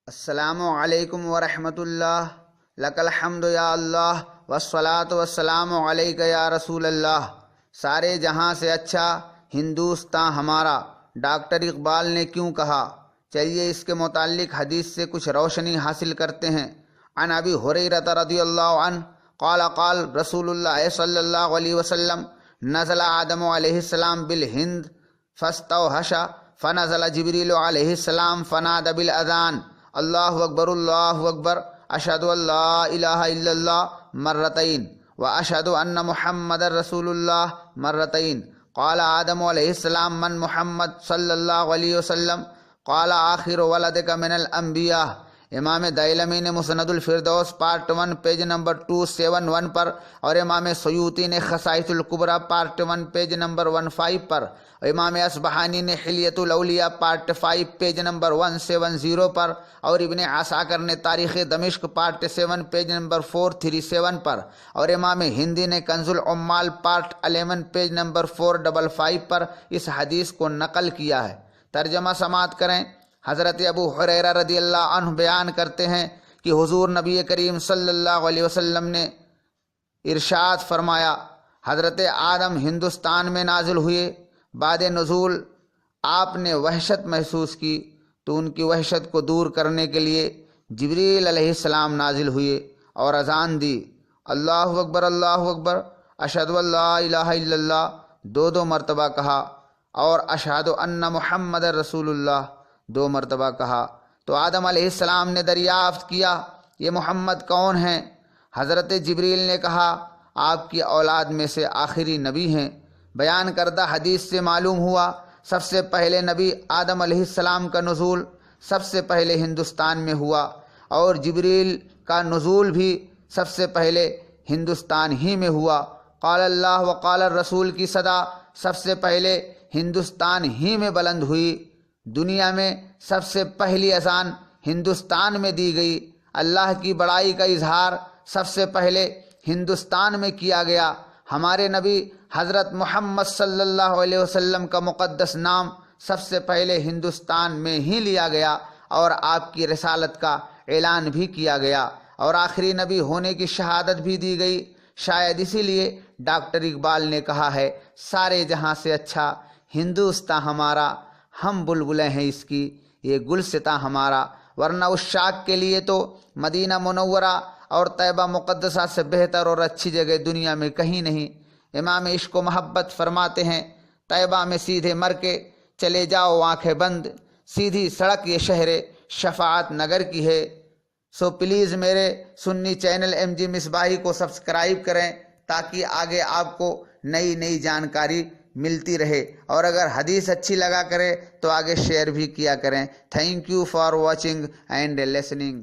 السلام علیکم ورحمۃ اللہ، لک الحمد یا اللہ والصلاۃ والسلام علیک یا رسول اللہ۔ سارے جہاں سے اچھا ہندوستان ہمارا، ڈاکٹر اقبال نے کیوں کہا؟ چلیے اس کے متعلق حدیث سے کچھ روشنی حاصل کرتے ہیں۔ عن ابی ہریرہ رضی اللہ عنہ قال قال رسول اللہ صلی اللہ علیہ وسلم نزل آدم علیہ السلام بالہند فاستوحش فنزل جبریل علیہ السلام فنادى بالاذان اللہ اکبر اللہ اکبر اشہد ان لا الہ الا اللہ مرتين واشہد ان محمد رسول اللہ مرتين قال آدم علیہ السلام من محمد صلی اللہ علیہ وسلم قال آخر ولدک من الانبیاء۔ امام دائلمی نے مسند الفردوس پارٹ 1 پیج نمبر 271 پر، اور امام سیوطی نے خصائص الکبریٰ پارٹ 1 پیج نمبر 15 پر، امام اصبہانی نے حلیۃ الاولیاء پارٹ 5 پیج نمبر 170 پر، اور ابن عساکر نے تاریخ دمشق پارٹ 7 پیج نمبر 437 پر، اور امام ہندی نے کنز العمال پارٹ 11 پیج نمبر 455 پر اس حدیث کو نقل کیا ہے۔ ترجمہ سماعت کریں۔ حضرت ابو ہریرہ رضی اللہ عنہ بیان کرتے ہیں کہ حضور نبی کریم صلی اللہ علیہ وسلم نے ارشاد فرمایا، حضرت آدم ہندوستان میں نازل ہوئے۔ بعد نزول آپ نے وحشت محسوس کی تو ان کی وحشت کو دور کرنے کے لیے جبریل علیہ السلام نازل ہوئے اور اذان دی، اللہ اکبر اشہد ان لا الہ الا اللہ دو مرتبہ کہا، اور اشہد ان محمد رسول اللہ 2 مرتبہ کہا۔ تو آدم علیہ السلام نے دریافت کیا، یہ محمد کون ہیں؟ حضرت جبریل نے کہا، آپ کی اولاد میں سے آخری نبی ہیں۔ بیان کردہ حدیث سے معلوم ہوا سب سے پہلے نبی آدم علیہ السلام کا نزول سب سے پہلے ہندوستان میں ہوا، اور جبریل کا نزول بھی سب سے پہلے ہندوستان ہی میں ہوا۔ قال اللہ وقال الرسول کی صدا سب سے پہلے ہندوستان ہی میں بلند ہوئی۔ دنیا میں سب سے پہلی اذان ہندوستان میں دی گئی۔ اللہ کی بڑائی کا اظہار سب سے پہلے ہندوستان میں کیا گیا۔ ہمارے نبی حضرت محمد صلی اللہ علیہ وسلم کا مقدس نام سب سے پہلے ہندوستان میں ہی لیا گیا، اور آپ کی رسالت کا اعلان بھی کیا گیا، اور آخری نبی ہونے کی شہادت بھی دی گئی۔ شاید اسی لیے ڈاکٹر اقبال نے کہا ہے، سارے جہاں سے اچھا ہندوستان ہمارا، ہم بلبلیں ہیں اس کی، یہ گلستاں ہمارا۔ ورنہ اس شاک کے لیے تو مدینہ منورہ اور طیبہ مقدسہ سے بہتر اور اچھی جگہ دنیا میں کہیں نہیں۔ امام عشق و محبت فرماتے ہیں، طیبہ میں سیدھے مر کے چلے جاؤ آنکھیں بند، سیدھی سڑک یہ شہر شفاعت نگر کی ہے۔ سو پلیز میرے سنی چینل ایم جی مصباحی کو سبسکرائب کریں تاکہ آگے آپ کو نئی جانکاری ملتی رہے، اور اگر حدیث اچھی لگا کرے تو آگے شیئر بھی کیا کریں۔ Thank you for watching and listening.